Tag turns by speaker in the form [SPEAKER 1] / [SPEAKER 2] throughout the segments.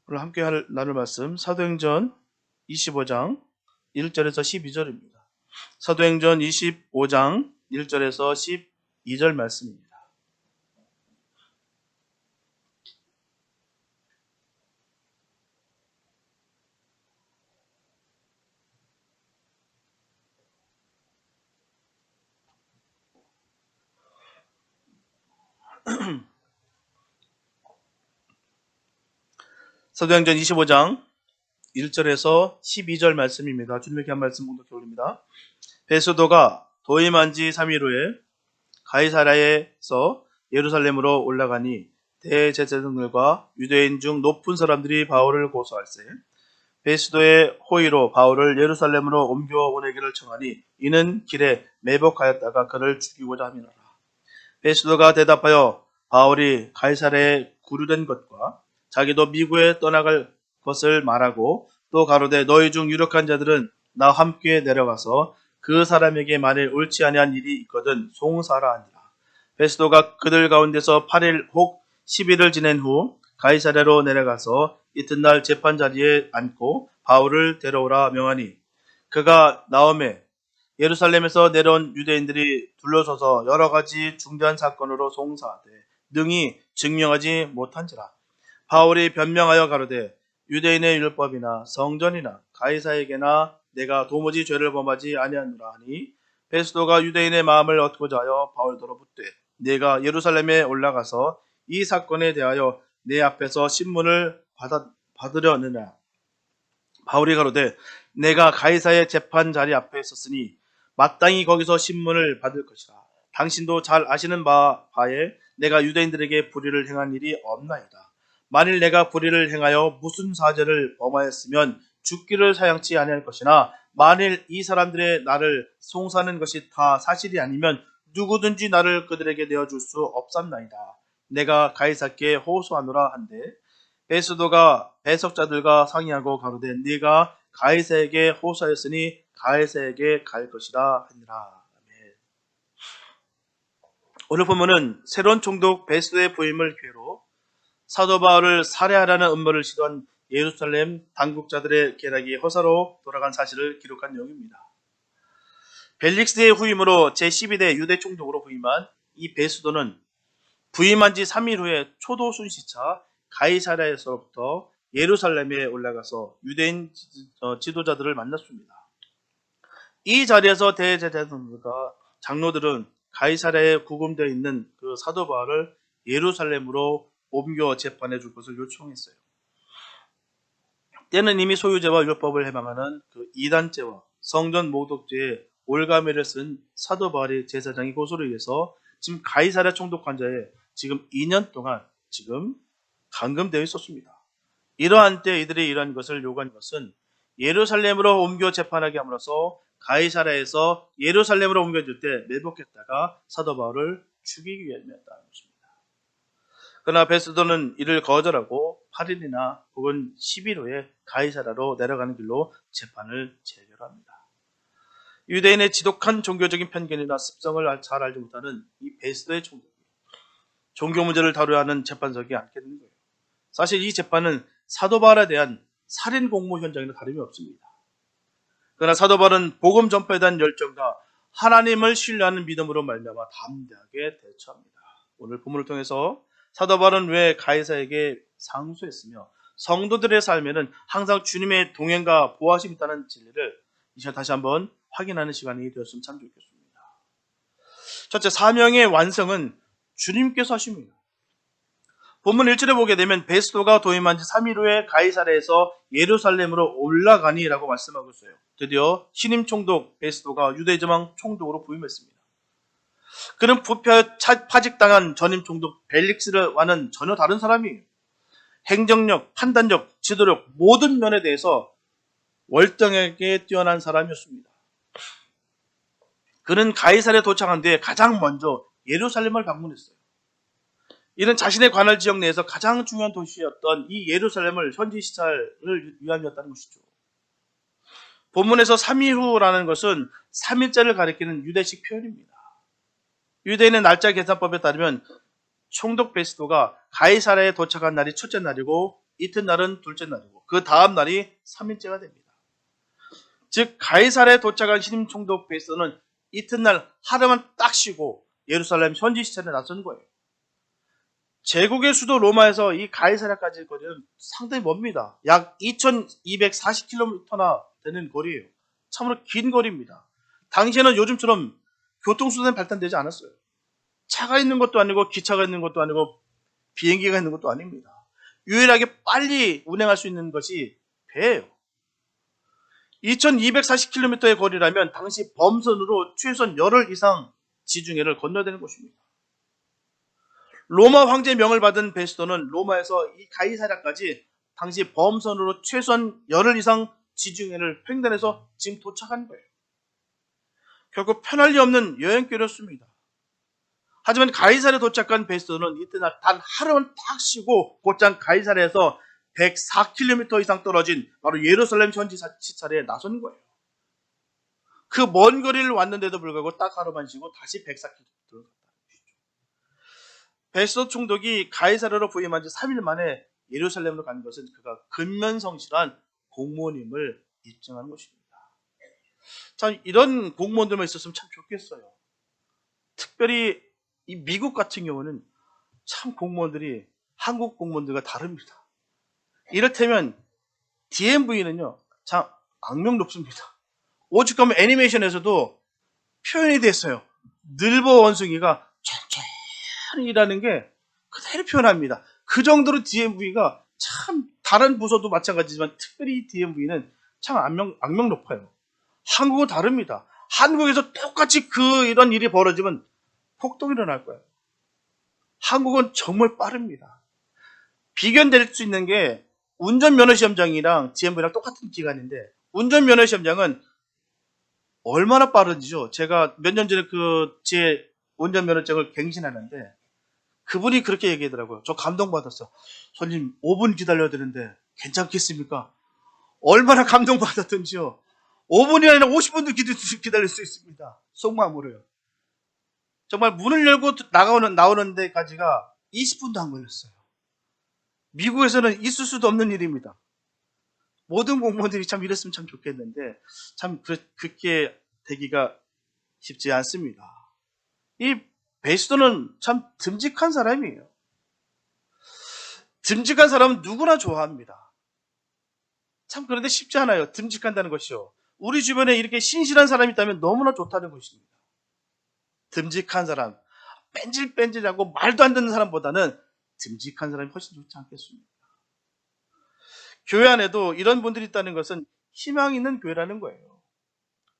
[SPEAKER 1] 오늘 함께 나눌 말씀 사도행전 25장 1절에서 12절입니다. 사도행전 25장 1절에서 12절 말씀입니다. 사도행전 25장 1절에서 12절 말씀입니다. 주님께 한 말씀 공독해 올립니다. 베스도가 도임한 지 3일 후에 가이사랴에서 예루살렘으로 올라가니 대제사장들과 유대인 중 높은 사람들이 바울을 고소할세 베스도의 호의로 바울을 예루살렘으로 옮겨보내기를 청하니 이는 길에 매복하였다가 그를 죽이고자 함이라. 베스도가 대답하여 바울이 가이사랴에 구류된 것과 자기도 미국에 떠나갈 것을 말하고 또 가로되 너희 중 유력한 자들은 나와 함께 내려가서 그 사람에게 만일 옳지 아니한 일이 있거든 송사하라 하니라. 베스도가 그들 가운데서 8일 혹 10일을 지낸 후 가이사랴로 내려가서 이튿날 재판 자리에 앉고 바울을 데려오라 명하니 그가 나오매 예루살렘에서 내려온 유대인들이 둘러서서 여러 가지 중대한 사건으로 송사하되 능히 증명하지 못한지라. 바울이 변명하여 가로되 유대인의 율법이나 성전이나 가이사에게나 내가 도무지 죄를 범하지 아니하노라 하니 베스도가 유대인의 마음을 얻고자 하여 바울더러 묻되 내가 예루살렘에 올라가서 이 사건에 대하여 내 앞에서 신문을 받으려느냐. 바울이 가로되 내가 가이사의 재판 자리 앞에 있었으니 마땅히 거기서 신문을 받을 것이라. 당신도 잘 아시는 바에 내가 유대인들에게 불의를 행한 일이 없나이다. 만일 내가 불의를 행하여 무슨 사죄를 범하였으면 죽기를 사양치 아니할 것이나 만일 이 사람들의 나를 송사하는 것이 다 사실이 아니면 누구든지 나를 그들에게 내어줄 수 없삼나이다. 내가 가이사께 호소하노라 한데 베스도가 배석자들과 상의하고 가로되 네가 가이사에게 호소하였으니 가이사에게 갈 것이라 하니라. 오늘 본문은 새로운 총독 베스도의 부임을 기회로 사도 바울을 살해하라는 음모를 시도한 예루살렘 당국자들의 계략이 허사로 돌아간 사실을 기록한 내용입니다. 벨릭스의 후임으로 제12대 유대 총독으로 부임한 이 베스도는 부임한 지 3일 후에 초도 순시차 가이사랴에서부터 예루살렘에 올라가서 유대인 지도자들을 만났습니다. 이 자리에서 대제사장들과 장로들은 가이사랴에 구금되어 있는 그 사도 바울을 예루살렘으로 옮겨 재판해 줄 것을 요청했어요. 때는 이미 소유죄와 율법을 해방하는 그 이단죄와 성전 모독죄에 올가매를 쓴 사도 바울의 제사장의 고소를 위해서 지금 가이사랴 총독 관저에 지금 2년 동안 지금 감금되어 있었습니다. 이러한 때 이들이 이러한 것을 요구한 것은 예루살렘으로 옮겨 재판하게 함으로써 가이사랴에서 예루살렘으로 옮겨질 때 매복했다가 사도 바울을 죽이기 위함이었다는 것입니다. 그러나 베스도는 이를 거절하고 8일이나 혹은 10일 후에 가이사랴로 내려가는 길로 재판을 재결합니다. 유대인의 지독한 종교적인 편견이나 습성을 잘 알지 못하는 이 베스도의 총독이 종교 문제를 다루어야 하는 재판석에 앉게 되는 거예요. 사실 이 재판은 사도 바울에 대한 살인 공모 현장이나 다름이 없습니다. 그러나 사도 바울은 복음 전파에 대한 열정과 하나님을 신뢰하는 믿음으로 말미암아 담대하게 대처합니다. 오늘 본문을 통해서 사도 바울은 왜 가이사에게 상소했으며 성도들의 삶에는 항상 주님의 동행과 보호하심이 있다는 진리를 이제 다시 한번 확인하는 시간이 되었으면 참 좋겠습니다. 첫째, 사명의 완성은 주님께서 하십니다. 본문 1절에 보게 되면 베스도가 도임한 지 3일 후에 가이사랴에서 예루살렘으로 올라가니라고 말씀하고 있어요. 드디어 신임 총독 베스도가 유대제망 총독으로 부임했습니다. 그는 부패 파직당한 전임 총독 벨릭스와는 전혀 다른 사람이에요. 행정력, 판단력, 지도력 모든 면에 대해서 월등하게 뛰어난 사람이었습니다. 그는 가이사랴에 도착한 뒤에 가장 먼저 예루살렘을 방문했어요. 이는 자신의 관할 지역 내에서 가장 중요한 도시였던 이 예루살렘을 현지 시찰을 위함이었다는 것이죠. 본문에서 3일 후라는 것은 3일째를 가리키는 유대식 표현입니다. 유대인의 날짜 계산법에 따르면 총독 베스도가 가이사랴에 도착한 날이 첫째 날이고 이튿날은 둘째 날이고 그 다음 날이 3일째가 됩니다. 즉 가이사랴에 도착한 신임 총독 베스도는 이튿날 하루만 딱 쉬고 예루살렘 현지 시찰에 나선 거예요. 제국의 수도 로마에서 이 가이사랴까지의 거리는 상당히 멉니다. 약 2240km나 되는 거리예요. 참으로 긴 거리입니다. 당시에는 요즘처럼 교통수단이 발달되지 않았어요. 차가 있는 것도 아니고 기차가 있는 것도 아니고 비행기가 있는 것도 아닙니다. 유일하게 빨리 운행할 수 있는 것이 배예요. 2240km의 거리라면 당시 범선으로 최소한 열흘 이상 지중해를 건너야 되는 것입니다. 로마 황제의 명을 받은 베스도는 로마에서 이 가이사랴까지 당시 범선으로 최소한 열흘 이상 지중해를 횡단해서 지금 도착한 거예요. 결국 편할 리 없는 여행길이었습니다. 하지만 가이사랴에 도착한 베스도는 이튿날 단 하루만 딱 쉬고 곧장 가이사랴에서 104km 이상 떨어진 바로 예루살렘 현지 시찰에 나선 거예요. 그 먼 거리를 왔는데도 불구하고 딱 하루만 쉬고 다시 104km 갔다. 베스도 총독이 가이사랴로 부임한 지 3일 만에 예루살렘으로 간 것은 그가 근면성실한 공무원임을 입증하는 것입니다. 참 이런 공무원들만 있었으면 참 좋겠어요. 특별히 이 미국 같은 경우는 참 공무원들이 한국 공무원들과 다릅니다. 이를테면 DMV는요 참 악명 높습니다. 오죽하면 애니메이션에서도 표현이 됐어요. 늘보 원숭이가 천천히 일하는 게 그대로 표현합니다. 그 정도로 DMV가 참 다른 부서도 마찬가지지만 특별히 DMV는 참 악명 높아요. 한국은 다릅니다. 한국에서 똑같이 이런 일이 벌어지면 폭동이 일어날 거예요. 한국은 정말 빠릅니다. 비견될 수 있는 게 운전면허시험장이랑 DMV랑 똑같은 기간인데 운전면허시험장은 얼마나 빠른지요. 제가 몇 년 전에 제 운전면허증을 갱신하는데 그분이 그렇게 얘기하더라고요. 저 감동받았어. 손님 5분 기다려야 되는데 괜찮겠습니까? 얼마나 감동받았던지요. 5분이 아니라 50분도 기다릴 수 있습니다. 속마음으로요. 정말 문을 열고 나오는 데까지가 20분도 안 걸렸어요. 미국에서는 있을 수도 없는 일입니다. 모든 공무원들이 참 이랬으면 참 좋겠는데 참 그렇게 되기가 쉽지 않습니다. 이 베스도는 참 듬직한 사람이에요. 듬직한 사람은 누구나 좋아합니다. 참 그런데 쉽지 않아요. 듬직한다는 것이요. 우리 주변에 이렇게 신실한 사람이 있다면 너무나 좋다는 것입니다. 듬직한 사람, 뺀질뺀질하고 말도 안 되는 사람보다는 듬직한 사람이 훨씬 좋지 않겠습니까? 교회 안에도 이런 분들이 있다는 것은 희망이 있는 교회라는 거예요.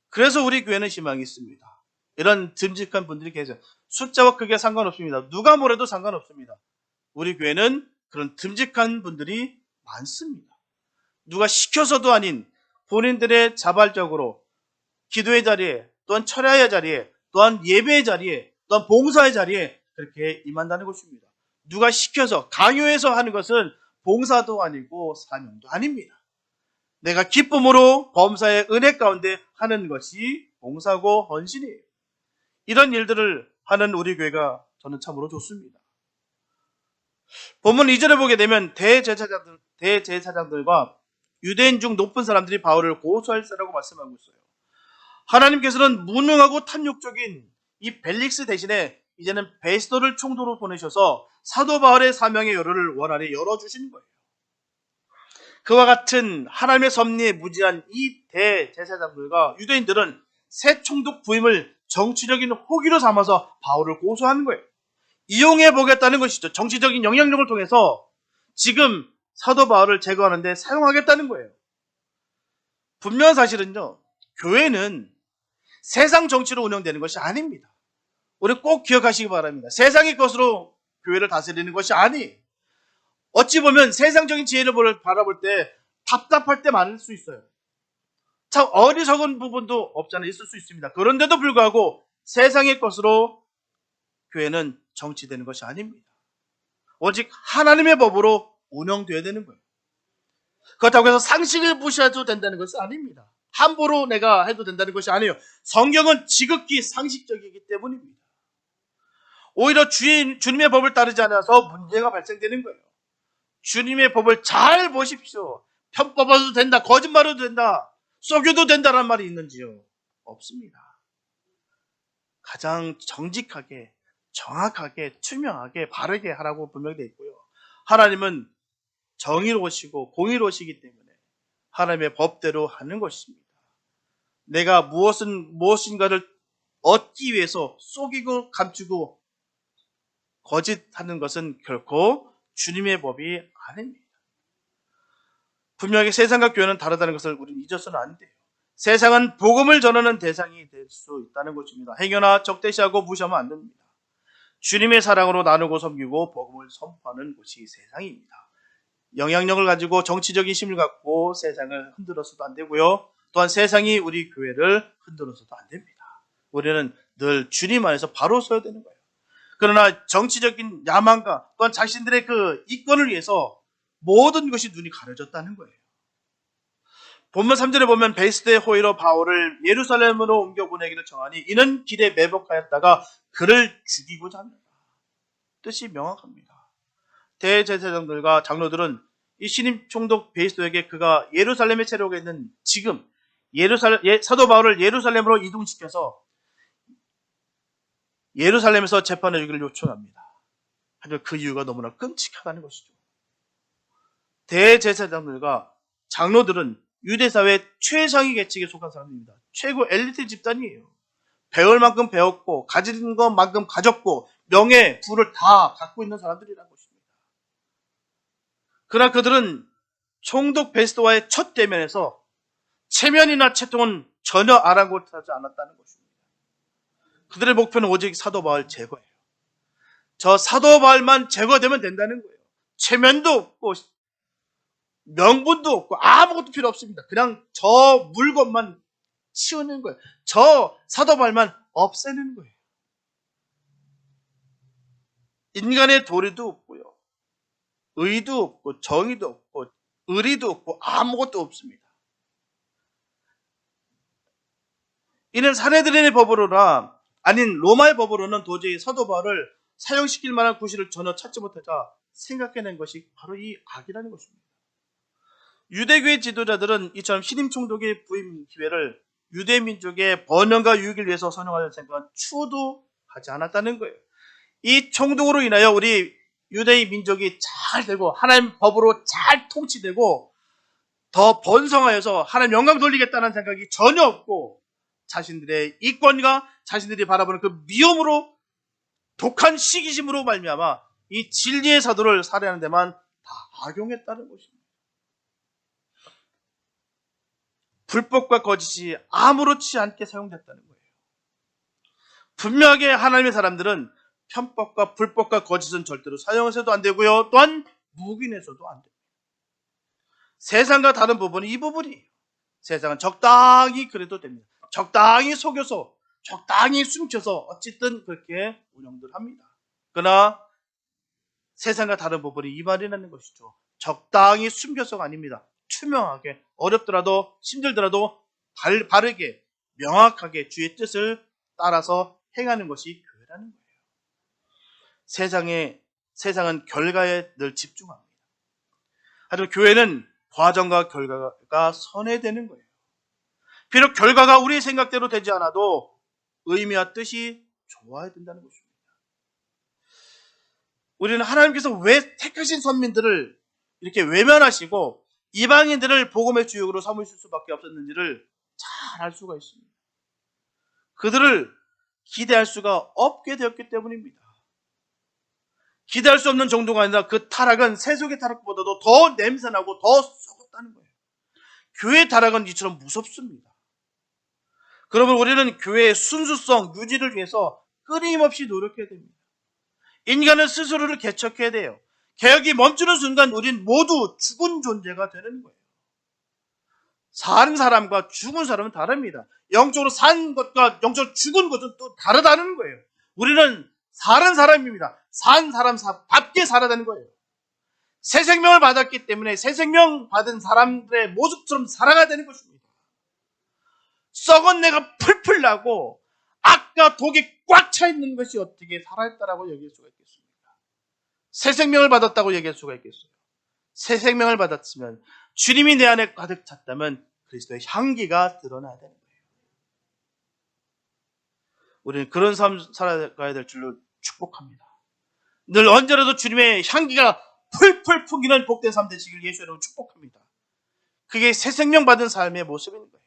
[SPEAKER 1] 그래서 우리 교회는 희망이 있습니다. 이런 듬직한 분들이 계세요. 숫자와 크게 상관없습니다. 누가 뭐래도 상관없습니다. 우리 교회는 그런 듬직한 분들이 많습니다. 누가 시켜서도 아닌 본인들의 자발적으로 기도의 자리에 또한 철야의 자리에 또한 예배의 자리에 또한 봉사의 자리에 그렇게 임한다는 것입니다. 누가 시켜서 강요해서 하는 것은 봉사도 아니고 사명도 아닙니다. 내가 기쁨으로 범사의 은혜 가운데 하는 것이 봉사고 헌신이에요. 이런 일들을 하는 우리 교회가 저는 참으로 좋습니다. 본문 2절에 보게 되면 대제사장들과 유대인 중 높은 사람들이 바울을 고소할세라고 말씀하고 있어요. 하나님께서는 무능하고 탐욕적인 이 벨릭스 대신에 이제는 베스도를 총독으로 보내셔서 사도 바울의 사명의 여로를 원활히 열어주신 거예요. 그와 같은 하나님의 섭리에 무지한 이 대제사장들과 유대인들은 새 총독 부임을 정치적인 호기로 삼아서 바울을 고소하는 거예요. 이용해 보겠다는 것이죠. 정치적인 영향력을 통해서 지금 사도 바울을 제거하는데 사용하겠다는 거예요. 분명한 사실은요, 교회는 세상 정치로 운영되는 것이 아닙니다. 우리 꼭 기억하시기 바랍니다. 세상의 것으로 교회를 다스리는 것이 아니. 어찌 보면 세상적인 지혜를 바라볼 때 답답할 때 많을 수 있어요. 참 어리석은 부분도 없지 않아 있을 수 있습니다. 그런데도 불구하고 세상의 것으로 교회는 정치되는 것이 아닙니다. 오직 하나님의 법으로 운영되어야 되는 거예요. 그렇다고 해서 상식을 무시해도 된다는 것은 아닙니다. 함부로 내가 해도 된다는 것이 아니에요. 성경은 지극히 상식적이기 때문입니다. 오히려 주님의 법을 따르지 않아서 문제가 발생되는 거예요. 주님의 법을 잘 보십시오. 편법해도 된다, 거짓말해도 된다, 속여도 된다라는 말이 있는지요? 없습니다. 가장 정직하게, 정확하게, 투명하게, 바르게 하라고 분명히 되어 있고요. 하나님은 정의로우시고 공의로우시기 때문에 하나님의 법대로 하는 것입니다. 내가 무엇인가를 얻기 위해서 속이고 감추고 거짓하는 것은 결코 주님의 법이 아닙니다. 분명히 세상과 교회는 다르다는 것을 우리는 잊어서는 안 돼요. 세상은 복음을 전하는 대상이 될 수 있다는 것입니다. 행여나 적대시하고 무시하면 안 됩니다. 주님의 사랑으로 나누고 섬기고 복음을 선포하는 곳이 세상입니다. 영향력을 가지고 정치적인 힘을 갖고 세상을 흔들어서도 안 되고요. 또한 세상이 우리 교회를 흔들어서도 안 됩니다. 우리는 늘 주님 안에서 바로 서야 되는 거예요. 그러나 정치적인 야망과 또한 자신들의 그 이권을 위해서 모든 것이 눈이 가려졌다는 거예요. 본문 3절에 보면 베스드의 호의로 바울을 예루살렘으로 옮겨보내기를 정하니 이는 길에 매복하였다가 그를 죽이고자 합니다. 뜻이 명확합니다. 대제사장들과 장로들은 이 신임 총독 베스도에게 그가 예루살렘에 체류하고 있는 지금 사도 바울을 예루살렘으로 이동시켜서 예루살렘에서 재판해 주기를 요청합니다. 하지만 그 이유가 너무나 끔찍하다는 것이죠. 대제사장들과 장로들은 유대사회 최상위 계층에 속한 사람입니다. 최고 엘리트 집단이에요. 배울 만큼 배웠고 가진 것만큼 가졌고 명예, 부를 다 갖고 있는 사람들이라는 것입니다. 그러나 그들은 총독 베스도와의 첫 대면에서 체면이나 채통은 전혀 아랑곳하지 않았다는 것입니다. 그들의 목표는 오직 사도 바울 제거예요. 저 사도 바울만 제거되면 된다는 거예요. 체면도 없고 명분도 없고 아무것도 필요 없습니다. 그냥 저 물건만 치우는 거예요. 저 사도 바울만 없애는 거예요. 인간의 도리도 없고요. 의도 없고 정의도 없고 의리도 없고 아무것도 없습니다. 이는 사내들인의 법으로나 아닌 로마의 법으로는 도저히 사도 바울을 사형시킬 만한 구실을 전혀 찾지 못하자 생각해낸 것이 바로 이 악이라는 것입니다. 유대교의 지도자들은 이처럼 신임 총독의 부임 기회를 유대 민족의 번영과 유익을 위해서 선용하려는 생각은 추도 하지 않았다는 거예요. 이 총독으로 인하여 우리 유대의 민족이 잘 되고 하나님 법으로 잘 통치되고 더 번성하여서 하나님 영광 돌리겠다는 생각이 전혀 없고 자신들의 이권과 자신들이 바라보는 그 미움으로 독한 시기심으로 말미암아 이 진리의 사도를 살해하는 데만 다 악용했다는 것입니다. 불법과 거짓이 아무렇지 않게 사용됐다는 거예요. 분명하게 하나님의 사람들은 편법과 불법과 거짓은 절대로 사용해서도 안 되고요. 또한 묵인해서도 안 됩니다. 세상과 다른 부분은 이 부분이에요. 세상은 적당히 그래도 됩니다. 적당히 속여서 적당히 숨겨서 어쨌든 그렇게 운영들 합니다. 그러나 세상과 다른 부분이 이 말이라는 것이죠. 적당히 숨겨서가 아닙니다. 투명하게 어렵더라도 힘들더라도 바르게 명확하게 주의 뜻을 따라서 행하는 것이 교회라는 거예요. 세상은 결과에 늘 집중합니다. 하지만 교회는 과정과 결과가 선회되는 거예요. 비록 결과가 우리 생각대로 되지 않아도 의미와 뜻이 좋아야 된다는 것입니다. 우리는 하나님께서 왜 택하신 선민들을 이렇게 외면하시고 이방인들을 복음의 주역으로 삼으실 수밖에 없었는지를 잘 알 수가 있습니다. 그들을 기대할 수가 없게 되었기 때문입니다. 기대할 수 없는 정도가 아니라 그 타락은 세속의 타락보다도 더 냄새나고 더 썩었다는 거예요. 교회의 타락은 이처럼 무섭습니다. 그러면 우리는 교회의 순수성 유지를 위해서 끊임없이 노력해야 됩니다. 인간은 스스로를 개척해야 돼요. 개혁이 멈추는 순간 우린 모두 죽은 존재가 되는 거예요. 사는 사람과 죽은 사람은 다릅니다. 영적으로 산 것과 영적으로 죽은 것은 또 다르다는 거예요. 우리는 사는 사람입니다. 산 사람답게 살아야 되는 거예요. 새 생명을 받았기 때문에 새 생명 받은 사람들의 모습처럼 살아가야 되는 것입니다. 썩은 내가 풀풀 나고 악과 독이 꽉 차 있는 것이 어떻게 살아있다라고 얘기할 수가 있겠습니까? 새 생명을 받았다고 얘기할 수가 있겠어요? 새 생명을 받았으면, 주님이 내 안에 가득 찼다면 그리스도의 향기가 드러나야 되는 거예요. 우리는 그런 삶 살아가야 될 줄로 축복합니다. 늘 언제라도 주님의 향기가 풀풀 풍기는 복된 삶 되시길 예수 여러분 축복합니다. 그게 새 생명 받은 삶의 모습인 거예요.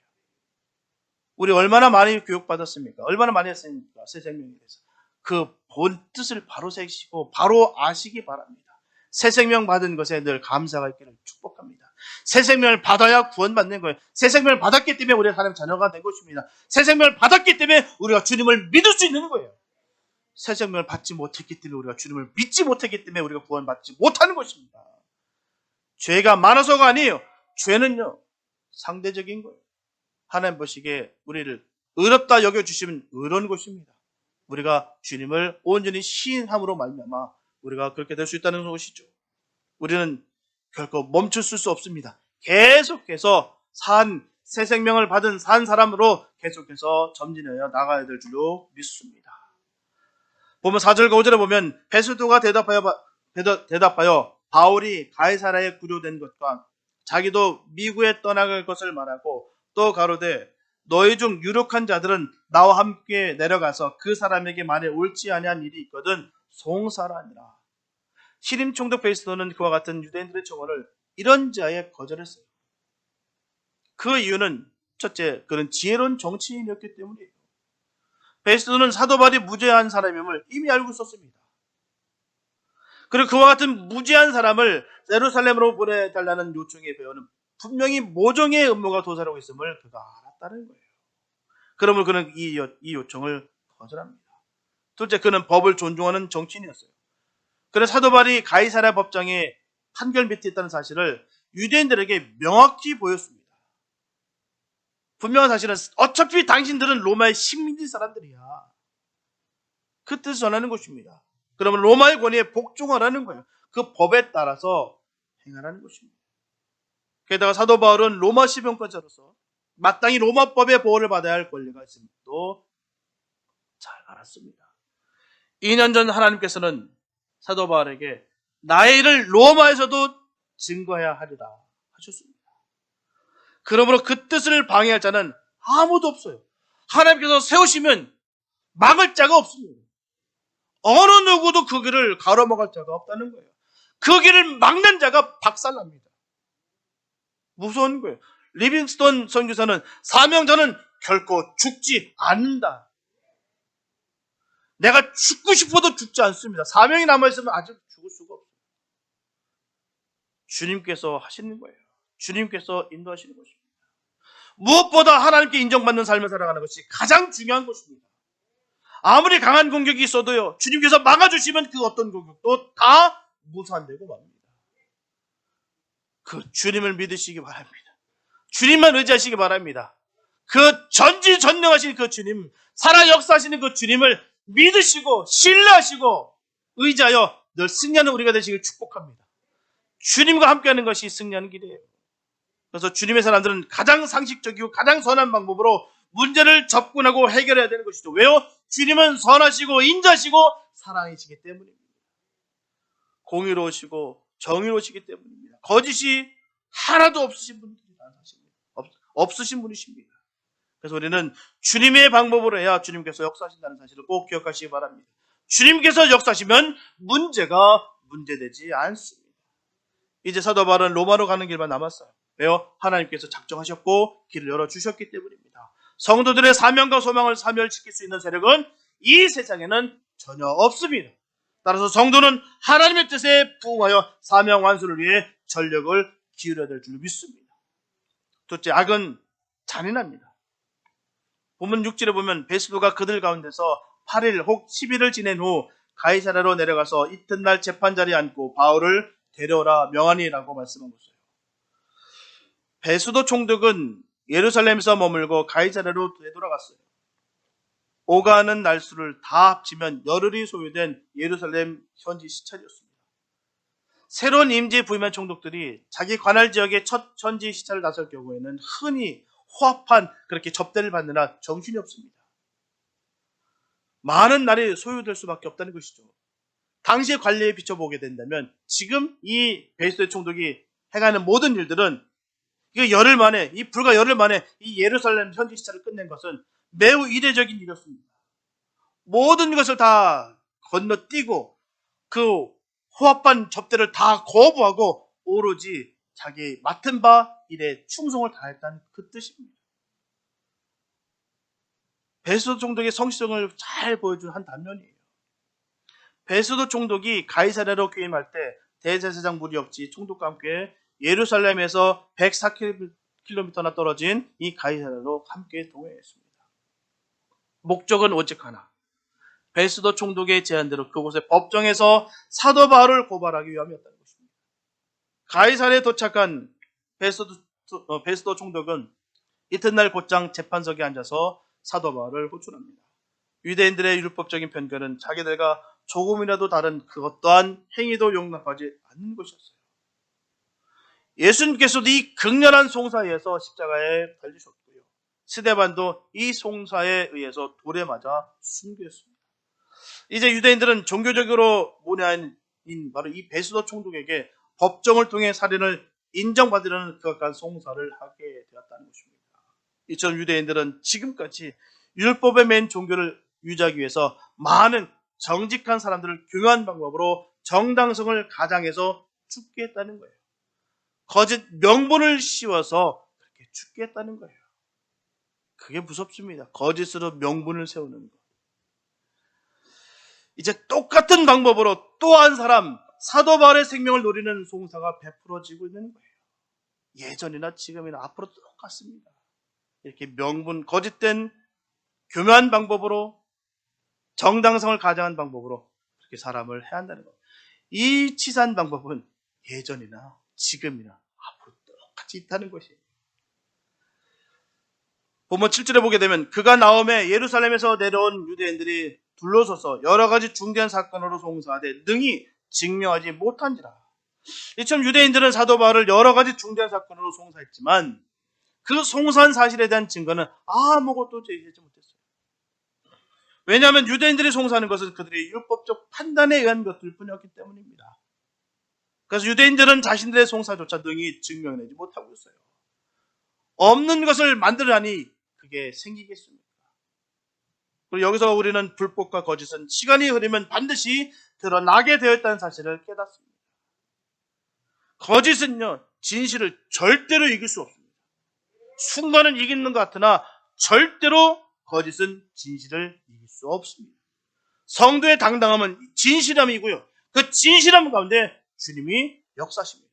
[SPEAKER 1] 우리 얼마나 많이 교육받았습니까? 얼마나 많이 했습니까? 새 생명에 대해서. 그 본 뜻을 바로 새기시고 바로 아시기 바랍니다. 새 생명 받은 것에 늘 감사가 있기를 축복합니다. 새 생명을 받아야 구원받는 거예요. 새 생명을 받았기 때문에 우리가 하나님 자녀가 된 것입니다. 새 생명을 받았기 때문에 우리가 주님을 믿을 수 있는 거예요. 새 생명을 받지 못했기 때문에 우리가 주님을 믿지 못했기 때문에 우리가 구원받지 못하는 것입니다. 죄가 많아서가 아니에요. 죄는요, 상대적인 거예요. 하나님 보시기에 우리를 의롭다 여겨주시면 의로운 것입니다. 우리가 주님을 온전히 시인함으로 말미암아 우리가 그렇게 될 수 있다는 것이죠. 우리는 결코 멈출 수 없습니다. 계속해서 새 생명을 받은 산 사람으로 계속해서 점진하여 나가야 될 줄로 믿습니다. 보면 4절과 5절에 보면 베스도가 대답하여 바울이 가이사라에 구류된 것과 자기도 미국에 떠나갈 것을 말하고 또 가로되 너희 중 유력한 자들은 나와 함께 내려가서 그 사람에게 말해 옳지 아니한 일이 있거든 송사라니라. 신임 총독 베스도는 그와 같은 유대인들의 청원을 이런 자에 거절했어요. 그 이유는 첫째, 그는 지혜로운 정치인이었기 때문이에요. 베스도는 사도 바울이 무죄한 사람임을 이미 알고 있었습니다. 그리고 그와 같은 무죄한 사람을 예루살렘으로 보내달라는 요청에 배우는 분명히 모종의 음모가 도사하고 있음을 그가 알았다는 거예요. 그러므로 그는 이 요청을 거절합니다. 둘째, 그는 법을 존중하는 정치인이었어요. 그는 사도 바울이 가이사랴 법정에 판결 밑에 있다는 사실을 유대인들에게 명확히 보였습니다. 분명한 사실은 어차피 당신들은 로마의 식민지 사람들이야. 그 뜻을 전하는 것입니다. 그러면 로마의 권위에 복종하라는 거예요. 그 법에 따라서 행하라는 것입니다. 게다가 사도 바울은 로마 시병권자로서 마땅히 로마법의 보호를 받아야 할 권리가 있음도 잘 알았습니다. 2년 전 하나님께서는 사도 바울에게 나의 일을 로마에서도 증거해야 하리라 하셨습니다. 그러므로 그 뜻을 방해할 자는 아무도 없어요. 하나님께서 세우시면 막을 자가 없습니다. 어느 누구도 그 길을 가로막을 자가 없다는 거예요. 그 길을 막는 자가 박살납니다. 무서운 거예요. 리빙스톤 선교사는 사명자는 결코 죽지 않는다. 내가 죽고 싶어도 죽지 않습니다. 사명이 남아있으면 아직 죽을 수가 없어요. 주님께서 하시는 거예요. 주님께서 인도하시는 것입니다. 무엇보다 하나님께 인정받는 삶을 살아가는 것이 가장 중요한 것입니다. 아무리 강한 공격이 있어도요, 주님께서 막아주시면 그 어떤 공격도 다 무산되고 맙니다. 그 주님을 믿으시기 바랍니다. 주님만 의지하시기 바랍니다. 그 전지전능하신 그 주님, 살아 역사하시는 그 주님을 믿으시고 신뢰하시고 의지하여 늘 승리하는 우리가 되시길 축복합니다. 주님과 함께하는 것이 승리하는 길이에요. 그래서 주님의 사람들은 가장 상식적이고 가장 선한 방법으로 문제를 접근하고 해결해야 되는 것이죠. 왜요? 주님은 선하시고 인자시고 사랑이시기 때문입니다. 공의로우시고 정의로우시기 때문입니다. 거짓이 하나도 없으신 분들이라는 사실입니다. 없으신 분이십니다. 그래서 우리는 주님의 방법으로 해야 주님께서 역사하신다는 사실을 꼭 기억하시기 바랍니다. 주님께서 역사하시면 문제가 문제되지 않습니다. 이제 사도 바울은 로마로 가는 길만 남았어요. 왜요? 하나님께서 작정하셨고 길을 열어주셨기 때문입니다. 성도들의 사명과 소망을 사멸시킬 수 있는 세력은 이 세상에는 전혀 없습니다. 따라서 성도는 하나님의 뜻에 부응하여 사명 완수를 위해 전력을 기울여야 될 줄 믿습니다. 둘째, 악은 잔인합니다. 본문 6절에 보면 베스도가 그들 가운데서 8일 혹 10일을 지낸 후 가이사랴로 내려가서 이튿날 재판자리에 앉고 바울을 데려오라 명하니라고 말씀한 것이에요. 베스도 총독은 예루살렘에서 머물고 가이사랴로 되돌아갔어요. 오가는 날수를 다 합치면 열흘이 소요된 예루살렘 현지 시찰이었습니다. 새로운 임지 부임한 총독들이 자기 관할 지역의 첫 현지 시찰을 나설 경우에는 흔히 호합한 그렇게 접대를 받느라 정신이 없습니다. 많은 날이 소요될 수밖에 없다는 것이죠. 당시의 관례에 비춰보게 된다면 지금 이 베리스도의 총독이 행하는 모든 일들은 불과 열흘 만에 이 예루살렘 현지 시차를 끝낸 것은 매우 이례적인 일이었습니다. 모든 것을 다 건너뛰고 그 호압반 접대를 다 거부하고 오로지 자기 맡은 바 일에 충성을 다했다는 그 뜻입니다. 베리스도 총독의 성실성을 잘 보여준 한 단면이에요. 베리스도 총독이 가이사랴로 귀임할 때 대제사장 무리역지 총독과 함께 예루살렘에서 104km나 떨어진 이 가이사랴로 함께 동행했습니다. 목적은 오직 하나. 베리스도 총독의 제안대로 그곳의 법정에서 사도 바울을 고발하기 위함이었다는 것입니다. 가이사랴에 도착한 베리스도 총독은 이튿날 곧장 재판석에 앉아서 사도 바울을 호출합니다. 유대인들의 율법적인 편견은 자기들과 조금이라도 다른 그것 또한 행위도 용납하지 않는 것이었어요. 예수님께서도 이 극렬한 송사에서 십자가에 달리셨고요. 스데반도 이 송사에 의해서 돌에 맞아 순교했습니다. 이제 유대인들은 종교적으로 문외한인 바로 이 베리스도 총독에게 법정을 통해 살인을 인정받으려는 그악한 송사를 하게 되었다는 것입니다. 이처럼 유대인들은 지금까지 율법에 맨 종교를 유지하기 위해서 많은 정직한 사람들을 교묘한 방법으로 정당성을 가장해서 죽게 했다는 거예요. 거짓 명분을 씌워서 그렇게 죽게 했다는 거예요. 그게 무섭습니다. 거짓으로 명분을 세우는 것. 이제 똑같은 방법으로 또 한 사람, 사도 바울의 생명을 노리는 송사가 베풀어지고 있는 거예요. 예전이나 지금이나 앞으로 똑같습니다. 이렇게 명분, 거짓된 교묘한 방법으로 정당성을 가장한 방법으로 그렇게 사람을 해야 한다는 것. 이 치사한 방법은 예전이나 지금이나 앞으로 똑같이 있다는 것이에요. 본문 7절에 보게 되면 그가 나오매 예루살렘에서 내려온 유대인들이 둘러서서 여러 가지 중대한 사건으로 송사하되 능히 증명하지 못한지라. 이처럼 유대인들은 사도 바울을 여러 가지 중대한 사건으로 송사했지만 그 송사한 사실에 대한 증거는 아무것도 제시하지 못했어요. 왜냐하면 유대인들이 송사하는 것은 그들의 율법적 판단에 의한 것들 뿐이었기 때문입니다. 그래서 유대인들은 자신들의 송사조차 능히 증명해내지 못하고 있어요. 없는 것을 만들라니 그게 생기겠습니까? 그리고 여기서 우리는 불법과 거짓은 시간이 흐르면 반드시 드러나게 되어 있다는 사실을 깨닫습니다. 거짓은요, 진실을 절대로 이길 수 없습니다. 순간은 이기는 것 같으나 절대로 거짓은 진실을 이길 수 없습니다. 성도의 당당함은 진실함이고요. 그 진실함 가운데 주님이 역사하십니다.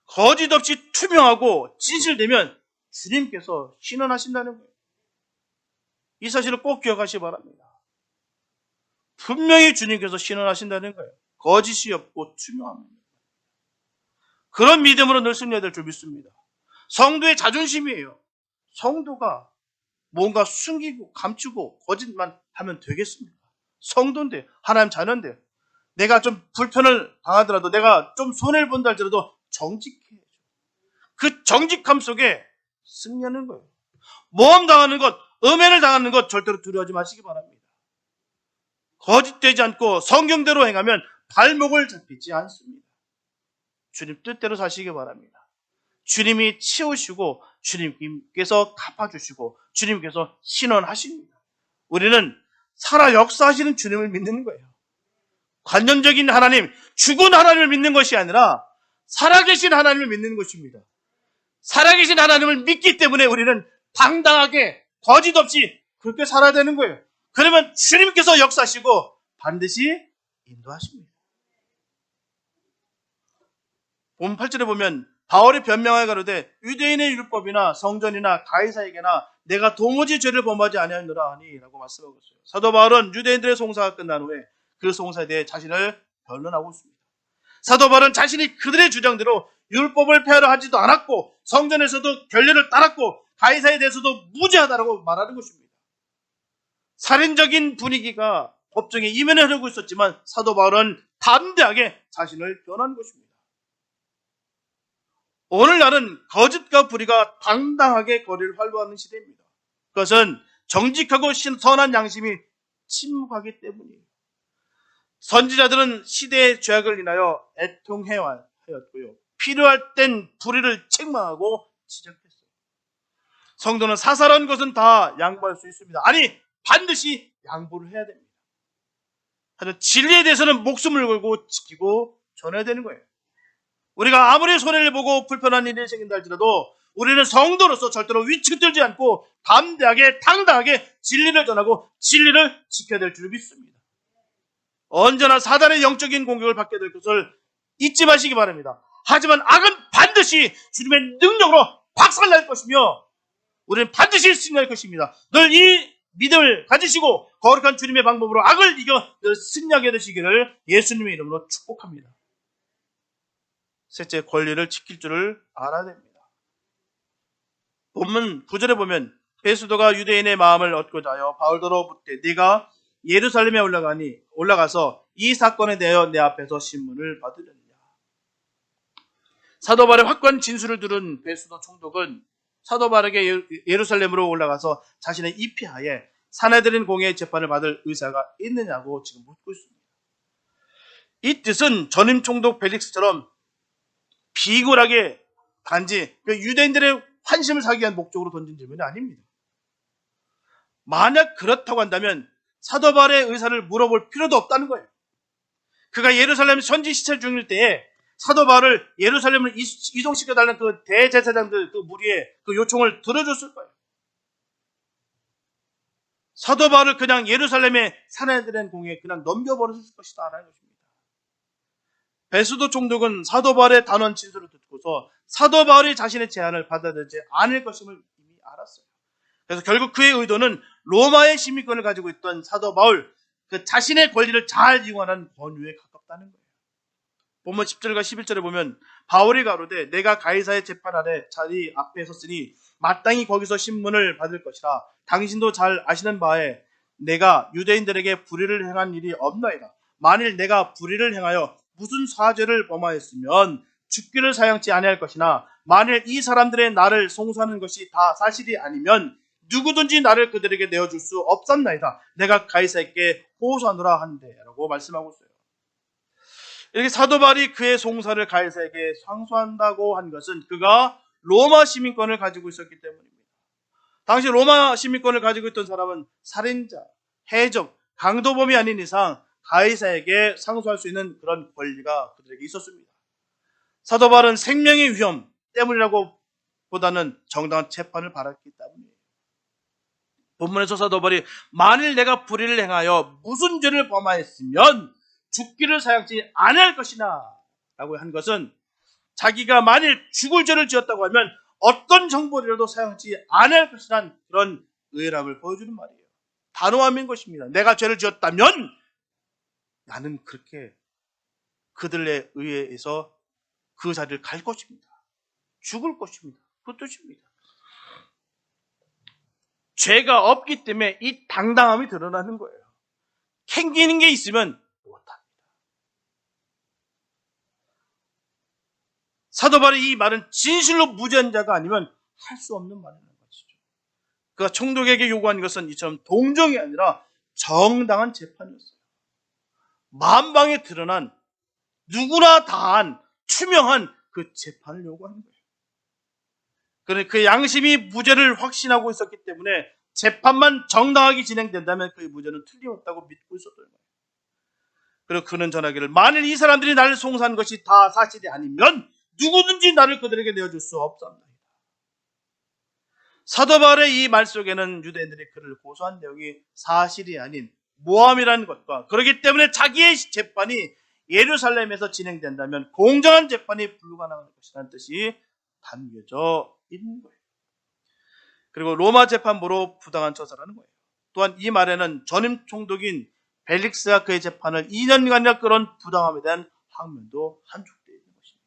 [SPEAKER 1] 거짓 없이 투명하고 진실되면 주님께서 신원하신다는 거예요. 이 사실을 꼭 기억하시기 바랍니다. 분명히 주님께서 신원하신다는 거예요. 거짓이 없고 투명합니다. 그런 믿음으로 늘 승리해야 될 줄 믿습니다. 성도의 자존심이에요. 성도가 뭔가 숨기고 감추고 거짓만 하면 되겠습니까? 성도인데, 하나님 자녀인데, 내가 좀 불편을 당하더라도, 내가 좀 손해를 본다 할지라도 정직해야죠. 그 정직함 속에 승리하는 거예요. 모험 당하는 것, 음해를 당하는 것 절대로 두려워하지 마시기 바랍니다. 거짓되지 않고 성경대로 행하면 발목을 잡히지 않습니다. 주님 뜻대로 사시기 바랍니다. 주님이 치우시고 주님께서 갚아주시고 주님께서 신원하십니다. 우리는 살아 역사하시는 주님을 믿는 거예요. 관념적인 하나님, 죽은 하나님을 믿는 것이 아니라 살아계신 하나님을 믿는 것입니다. 살아계신 하나님을 믿기 때문에 우리는 당당하게 거짓 없이 그렇게 살아야 되는 거예요. 그러면 주님께서 역사하시고 반드시 인도하십니다. 본문 8절에 보면 바울이 변명하여 가로되 유대인의 율법이나 성전이나 가이사에게나 내가 도무지 죄를 범하지 아니하노라 하니 라고 말씀하고 있어요. 사도 바울은 유대인들의 송사가 끝난 후에 그 송사에 대해 자신을 변론하고 있습니다. 사도 바울은 자신이 그들의 주장대로 율법을 폐하려 하지도 않았고 성전에서도 결례를 따랐고 가이사에 대해서도 무죄하다라고 말하는 것입니다. 살인적인 분위기가 법정에 이면에 흐르고 있었지만 사도 바울은 담대하게 자신을 변한 것입니다. 오늘날은 거짓과 불의가 당당하게 거리를 활보하는 시대입니다. 그것은 정직하고 선한 양심이 침묵하기 때문이에요. 선지자들은 시대의 죄악을 인하여 애통하였고요. 필요할 땐 불의를 책망하고 지적했어요. 성도는 사사로운 것은 다 양보할 수 있습니다. 아니, 반드시 양보를 해야 됩니다. 하지만 진리에 대해서는 목숨을 걸고 지키고 전해야 되는 거예요. 우리가 아무리 손해를 보고 불편한 일이 생긴다 할지라도 우리는 성도로서 절대로 위축되지 않고 담대하게 당당하게 진리를 전하고 진리를 지켜야 될 줄 믿습니다. 언제나 사단의 영적인 공격을 받게 될 것을 잊지 마시기 바랍니다. 하지만 악은 반드시 주님의 능력으로 박살날 것이며 우리는 반드시 승리할 것입니다. 늘 이 믿음을 가지시고 거룩한 주님의 방법으로 악을 이겨 늘 승리하게 되시기를 예수님의 이름으로 축복합니다. 셋째, 권리를 지킬 줄을 알아야 됩니다. 본문 9절에 보면 베스도가 유대인의 마음을 얻고자 하여 바울더러 묻되 네가 예루살렘에 올라가서 이 사건에 대하여 내 앞에서 신문을 받으려느냐. 사도 바울의 확고한 진술을 들은 베스도 총독은 사도 바울에게 예루살렘으로 올라가서 자신의 입회하에 사내들인 공회의 재판을 받을 의사가 있느냐고 지금 묻고 있습니다. 이 뜻은 전임 총독 벨릭스처럼 비굴하게 단지 유대인들의 환심을 사기 위한 목적으로 던진 질문이 아닙니다. 만약 그렇다고 한다면 사도 바울의 의사를 물어볼 필요도 없다는 거예요. 그가 예루살렘 선지 시찰 중일 때에 사도 바울을 예루살렘을 이송시켜달라는 그 대제사장들 그 무리의 그 요청을 들어줬을 거예요. 사도 바울을 그냥 예루살렘의 사내들의 공에 그냥 넘겨버렸을 것이다 라는 것입니다. 베스도 총독은 사도 바울의 단언 진술을 듣고서 사도 바울이 자신의 제안을 받아들이지 않을 것임을 이미 알았어요. 그래서 결국 그의 의도는 로마의 시민권을 가지고 있던 사도 바울 그 자신의 권리를 잘 이용하는 권유에 가깝다는 거예요. 본문 10절과 11절에 보면 바울이 가로되 내가 가이사의 재판 아래 자리 앞에 섰으니 마땅히 거기서 신문을 받을 것이라 당신도 잘 아시는 바에 내가 유대인들에게 불의를 행한 일이 없나이다. 만일 내가 불의를 행하여 무슨 사죄를 범하였으면 죽기를 사양치 아니할 것이나 만일 이 사람들의 나를 송사하는 것이 다 사실이 아니면 누구든지 나를 그들에게 내어줄 수 없었나이다. 내가 가이사에게 호소하노라 한대 라고 말씀하고 있어요. 이렇게 사도 바울이 그의 송사를 가이사에게 상소한다고 한 것은 그가 로마 시민권을 가지고 있었기 때문입니다. 당시 로마 시민권을 가지고 있던 사람은 살인자, 해적, 강도범이 아닌 이상 가이사에게 상소할 수 있는 그런 권리가 그들에게 있었습니다. 사도 바울은 생명의 위험 때문이라고 보다는 정당한 재판을 바랐기 때문이에요. 본문에서 사도 바울이 만일 내가 불의를 행하여 무슨 죄를 범하였으면 죽기를 사양치 아니할 것이나 라고 한 것은 자기가 만일 죽을 죄를 지었다고 하면 어떤 형벌이라도 사양치 아니할 것이라는 그런 의람을 보여주는 말이에요. 단호함인 것입니다. 내가 죄를 지었다면 나는 그렇게 그들의 의해서 그 자리를 갈 것입니다. 죽을 것입니다. 그 뜻입니다. 죄가 없기 때문에 이 당당함이 드러나는 거예요. 캥기는 게 있으면 못합니다. 사도 바울의 이 말은 진실로 무죄한 자가 아니면 할 수 없는 말이라는 것이죠. 그가 총독에게 요구한 것은 이처럼 동정이 아니라 정당한 재판이었어요. 만방에 드러난 누구나 다한 투명한 그 재판을 요구하는 거예요. 그런데 그 양심이 무죄를 확신하고 있었기 때문에 재판만 정당하게 진행된다면 그의 무죄는 틀림없다고 믿고 있었던 거예요. 그리고 그는 전하기를 만일 이 사람들이 나를 송사한 것이 다 사실이 아니면 누구든지 나를 그들에게 내어줄 수 없사옵나이다. 사도 바울의 이 말 속에는 유대인들이 그를 고소한 내용이 사실이 아닌 모함이라는 것과 그렇기 때문에 자기의 재판이 예루살렘에서 진행된다면 공정한 재판이 불가능한 것이라는 뜻이 담겨져 있는 거예요. 그리고 로마 재판부로 부당한 처사라는 거예요. 또한 이 말에는 전임 총독인 벨릭스가 그의 재판을 2년간이나 끌은 부당함에 대한 항면도 함축되어 있는 것입니다.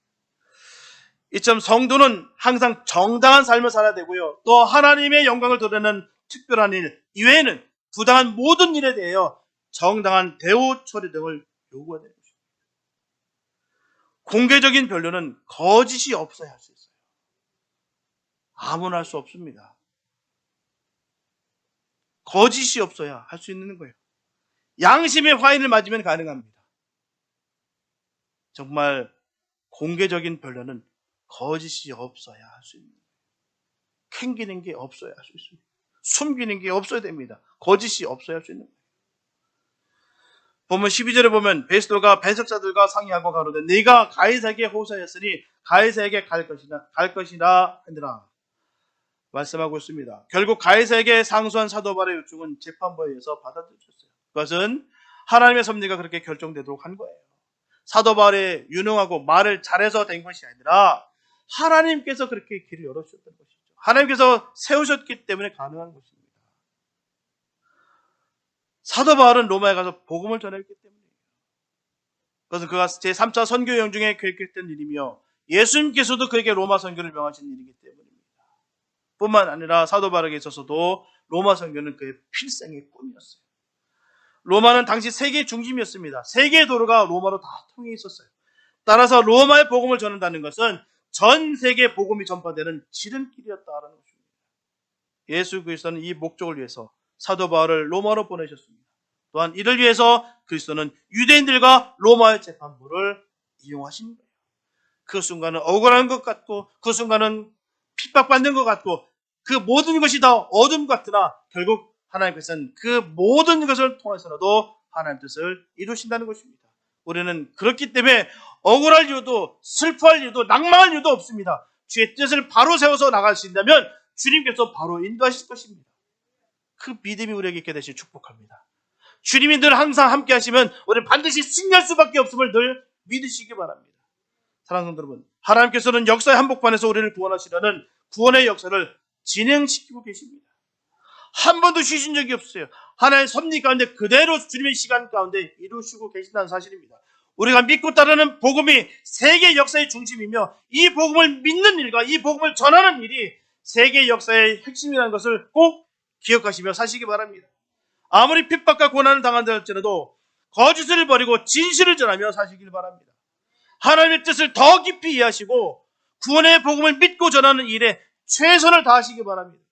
[SPEAKER 1] 이처럼 성도는 항상 정당한 삶을 살아야 되고요. 또 하나님의 영광을 드러내는 특별한 일 이외에는 부당한 모든 일에 대하여 정당한 대우 처리 등을 요구해야 되는 것입니다. 공개적인 변론은 거짓이 없어야 할 수 있어요. 아무나 할 수 없습니다. 거짓이 없어야 할 수 있는 거예요. 양심의 화인을 맞으면 가능합니다. 정말 공개적인 변론은 거짓이 없어야 할 수 있는, 캥기는 게 없어야 할 수 있습니다. 숨기는 게 없어야 됩니다. 거짓이 없어야 할 수 있는 거예요. 보면 12절에 보면 베스도가 배석자들과 상의하고 가로되 네가 가이사에게 호소하였으니 가이사에게 갈 것이라 하니라 말씀하고 있습니다. 결국 가이사에게 상소한 사도 바울의 요청은 재판부에 의해서 받아들여졌어요. 그것은 하나님의 섭리가 그렇게 결정되도록 한 거예요. 사도 바울의 유능하고 말을 잘해서 된 것이 아니라 하나님께서 그렇게 길을 열어주셨던 것이죠. 하나님께서 세우셨기 때문에 가능한 것입니다. 사도 바울은 로마에 가서 복음을 전했기 때문이에요. 그것은 그가 제3차 선교 여행 중에 계획했던 일이며 예수님께서도 그에게 로마 선교를 명하신 일이기 때문입니다. 뿐만 아니라 사도 바울에게 있어서도 로마 선교는 그의 필생의 꿈이었어요. 로마는 당시 세계 중심이었습니다. 세계의 도로가 로마로 다 통해 있었어요. 따라서 로마의 복음을 전한다는 것은 전 세계 복음이 전파되는 지름길이었다는 것입니다. 예수 그리스도는 이 목적을 위해서 사도 바울을 로마로 보내셨습니다. 또한 이를 위해서 그리스도는 유대인들과 로마의 재판부를 이용하신 거예요. 그 순간은 억울한 것 같고 그 순간은 핍박받는 것 같고 그 모든 것이 다 어둠 같으나 결국 하나님께서는 그 모든 것을 통해서라도 하나님의 뜻을 이루신다는 것입니다. 우리는 그렇기 때문에 억울할 이유도 슬퍼할 이유도 낭망할 이유도 없습니다. 주의 뜻을 바로 세워서 나갈 수 있다면 주님께서 바로 인도하실 것입니다. 그 믿음이 우리에게 있게 되시길 축복합니다. 주님이 늘 항상 함께 하시면 우리는 반드시 승리할 수밖에 없음을 늘 믿으시기 바랍니다. 사랑하는 성도 여러분, 하나님께서는 역사의 한복판에서 우리를 구원하시려는 구원의 역사를 진행시키고 계십니다. 한 번도 쉬신 적이 없어요. 하나님의 섭리 가운데 그대로 주님의 시간 가운데 이루시고 계신다는 사실입니다. 우리가 믿고 따르는 복음이 세계 역사의 중심이며 이 복음을 믿는 일과 이 복음을 전하는 일이 세계 역사의 핵심이라는 것을 꼭 기억하시며 사시기 바랍니다. 아무리 핍박과 고난을 당한다 할지라도 거짓을 버리고 진실을 전하며 사시길 바랍니다. 하나님의 뜻을 더 깊이 이해하시고 구원의 복음을 믿고 전하는 일에 최선을 다하시기 바랍니다.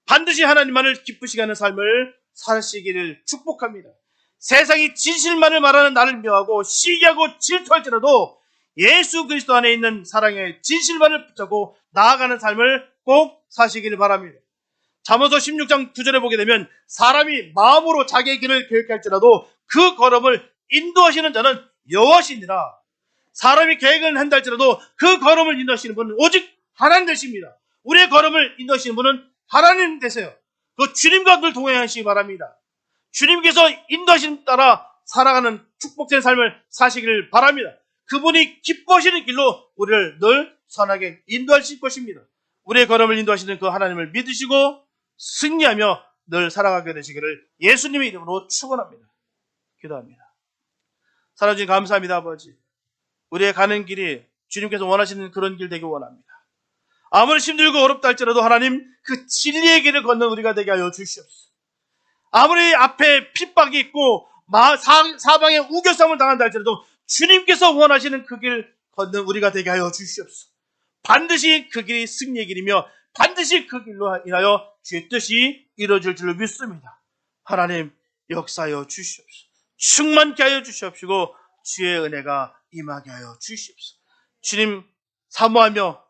[SPEAKER 1] 반드시 하나님만을 기쁘시게 하는 삶을 사시기를 축복합니다. 세상이 진실만을 말하는 나를 미워하고 시기하고 질투할지라도 예수 그리스도 안에 있는 사랑의 진실만을 붙잡고 나아가는 삶을 꼭 사시기를 바랍니다. 잠언서 16장 9절에 보게 되면 사람이 마음으로 자기의 길을 계획할지라도 그 걸음을 인도하시는 자는 여호와시니라. 사람이 계획을 한다 할지라도 그 걸음을 인도하시는 분은 오직 하나님 되십니다. 우리의 걸음을 인도하시는 분은 하나님 되세요. 그 주님과 늘 동행하시기 바랍니다. 주님께서 인도하시는 따라 살아가는 축복된 삶을 사시기를 바랍니다. 그분이 기뻐하시는 길로 우리를 늘 선하게 인도하실 것입니다. 우리의 걸음을 인도하시는 그 하나님을 믿으시고 승리하며 늘 살아가게 되시기를 예수님의 이름으로 축원합니다. 기도합니다. 살아주신 감사합니다, 아버지. 우리의 가는 길이 주님께서 원하시는 그런 길 되길 원합니다. 아무리 힘들고 어렵다 할지라도 하나님 그 진리의 길을 걷는 우리가 되게 하여 주시옵소서. 아무리 앞에 핍박이 있고 사방에 우겨쌈을 당한다 할지라도 주님께서 원하시는 그 길 걷는 우리가 되게 하여 주시옵소서. 반드시 그 길이 승리의 길이며 반드시 그 길로 인하여 주의 뜻이 이루어질 줄로 믿습니다. 하나님 역사하여 주시옵소서. 충만케 하여 주시옵시고 주의 은혜가 임하게 하여 주시옵소서. 주님 사모하며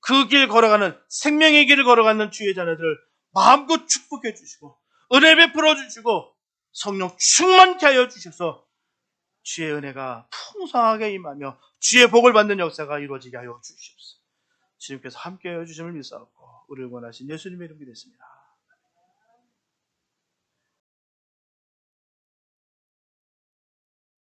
[SPEAKER 1] 그 길 걸어가는 생명의 길을 걸어가는 주의 자녀들을 마음껏 축복해 주시고 은혜 베풀어 주시고 성령 충만케 하여 주셔서 주의 은혜가 풍성하게 임하며 주의 복을 받는 역사가 이루어지게 하여 주시옵소서. 주님께서 함께 하여 주심을 믿사옵고 우리를 원하신 예수님의 이름으로 기도했습니다.